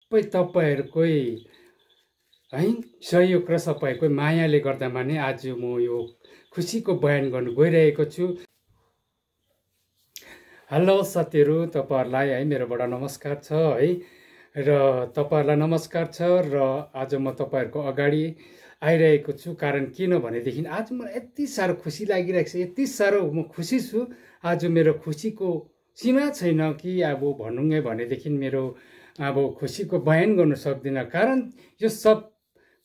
सबै तपाईहरुकै है सहयोग र सबैको मायाले गर्दामा नै आज म यो खुसीको बयान गर्न गइरहेको छु। हेलो साथीहरु, तपाईहरुलाई है मेरोबाट नमस्कार छ है र तपाईहरुलाई नमस्कार छ र आज म तपाईहरुको अगाडि आइरहेको छु। कारण किन भनेदेखि आज मलाई यति साह्रो खुसी लागिरहेको छ, यति साह्रो म खुसी छु। आज मेरो खुसीको सीमा छैन कि अब भन्नुङै भनेदेखि मेरो अब खुसीको बयान गर्न सक्दिन। कारण यो सब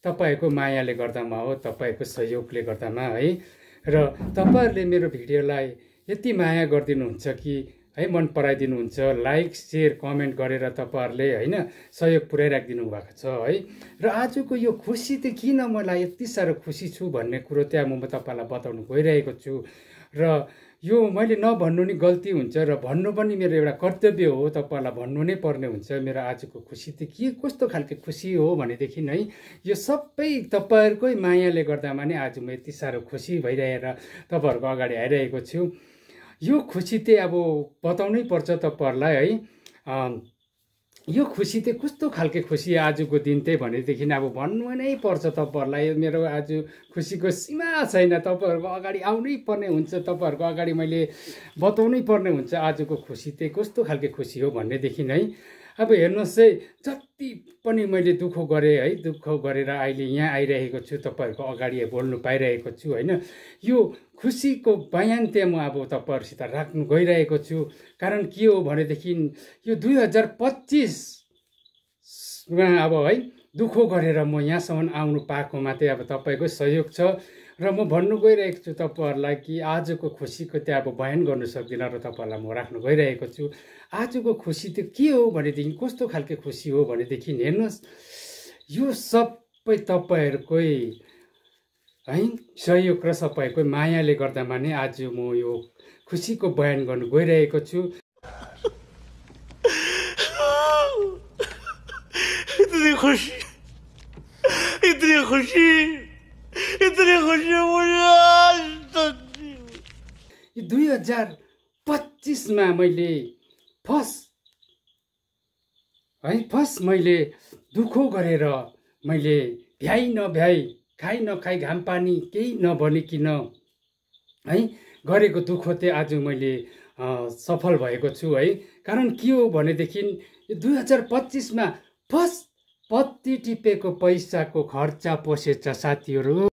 तपाईको मायाले गर्दामा हो, तपाईको सहयोगले गर्दामा है। र तपाईहरुले मेरो भिडियोलाई यति माया गरिदिनुहुन्छ कि है मन पराइदिनुहुन्छ, लाइक शेयर कमेन्ट गरेर तपाईहरुले हैन सहयोग पुर्याइराखिदिनु भएको छ है। र आजको यो खुसी त किन मलाई यति साह्रो खुसी छु भन्ने कुरो त्यहाँ म तपाईहरुलाई बताउन गइरहेको छु। र यो मैले नभन्नु नि गल्ती हुन्छ र भन्नु पनि मेरो एउटा कर्तव्य हो, तपाईहरुलाई भन्नु नै पर्ने हुन्छ। मेरो आजको खुसी त के कस्तो खालको खुसी हो भनेदेखि है यो सबै तपाईहरुकै मायाले गर्दामा नै आज म यति साह्रो खुसी भइरहेर तपाईहरुको अगाडि आइरहेको छु। यो खुसी त अब बताउनै पर्छ तपाईहरुलाई है। यो खुसी त कस्तो खालको खुसी आजको दिन त भनेदेखि अब भन्नु नै पर्छ तपाईहरुलाई। मेरो आज खुसीको सीमा छैन, तपाईहरुको अगाडि आउनै पर्ने हुन्छ, तपाईहरुको अगाडि मैले बताउनै पर्ने हुन्छ आजको खुसी त कस्तो खालको खुसी हो भन्नेदेखि है। अब हेर्नुस् है, जति पनि मैले दुःख गरेँ है, दुःख गरेर अहिले यहाँ आइरहेको छु, तपाईहरुको अगाडि बोल्नु पाइरहेको छु हैन। यो खुसीको बयान त्यहाँ म अब तपाईहरुसित राख्न गइरहेको छु। कारण के हो भनेदेखि यो 2025 मा अब है दुःख गरेर म यहाँसम्म आउनु पाएकोमा चाहिँ अब तपाईको सहयोग छ। र म भन्नु गइरहेको छु तपाईहरुलाई कि आजको खुसीको त्यहाँ अब बयान गर्न सक्दिनँ र तपाईहरुलाई म राख्न गइरहेको छु। आजको खुसी त के हो भनेदेखि कस्तो खालको खुसी हो भनेदेखि हेर्नुस्, यो सबै तपाईहरुकै है सहयोग र सबैको मायाले गर्दामा नै आज म यो खुसीको बयान गर्न गइरहेको छु। इतनी खुशी यो 2025 मा मैले फर्स्ट मैले दुःख गरेर मैले भ्याइ नभ्याइ खाइ नखाइ घाम पानी केही नबनिकिन है गरेको दुःख चाहिँ आज मैले सफल भएको छु है। कारण के हो भनेदेखि 2025 मा फर्स्ट पत्ती टिपेको पैसाको खर्चा पसेछ साथीहरु।